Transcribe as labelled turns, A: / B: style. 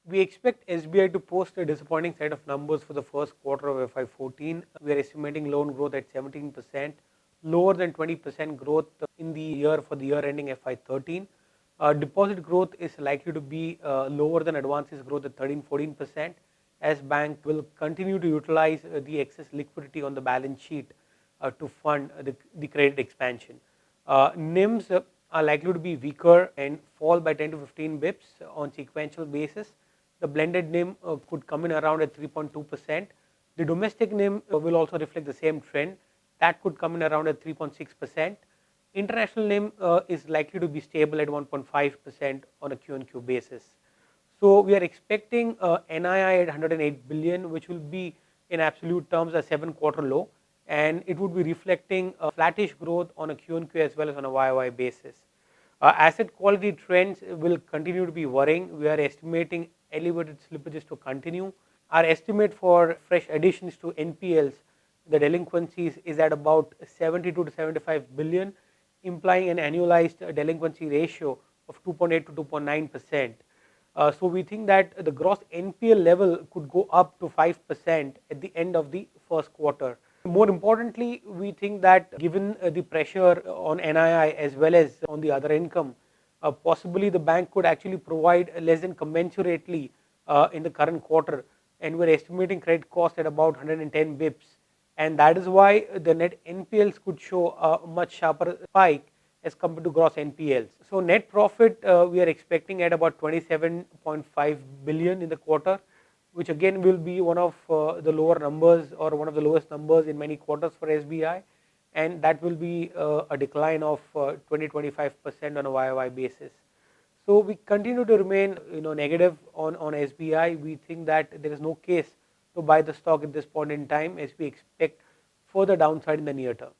A: We expect SBI to post a disappointing set of numbers for the first quarter of FY14. We are estimating loan growth at 17%, lower than 20% growth in the year for the year ending FY13. Deposit growth is likely to be lower than advances growth at 13-14%, as bank will continue to utilize the excess liquidity on the balance sheet to fund the credit expansion. NIMs are likely to be weaker and fall by 10 to 15 bips on sequential basis. The blended NIM could come in around at 3.2%. The domestic NIM will also reflect the same trend. That could come in around at 3.6%. International NIM is likely to be stable at 1.5% on a Q-on-Q basis. So we are expecting NII at 108 billion, which will be in absolute terms a 7-quarter low, and it would be reflecting a flattish growth on a Q-on-Q as well as on a YOY basis. Asset quality trends will continue to be worrying. We are estimating elevated slippages to continue. Our estimate for fresh additions to NPLs, the delinquencies, is at about 72 to 75 billion, implying an annualized delinquency ratio of 2.8 to 2.9%. So we think that the gross NPL level could go up to 5% at the end of the first quarter. More importantly, we think that given the pressure on NII as well as on the other income, possibly the bank could actually provide less than commensurately in the current quarter, and we're estimating credit cost at about 110 bips, and that is why the net NPLs could show a much sharper spike as compared to gross NPLs. So net profit we are expecting at about 27.5 billion in the quarter, which again will be one of the lower numbers or one of the lowest numbers in many quarters for SBI, and that will be a decline of 20-25% on a YOY basis. So we continue to remain negative on SBI. We think that there is no case to buy the stock at this point in time, as we expect further downside in the near term.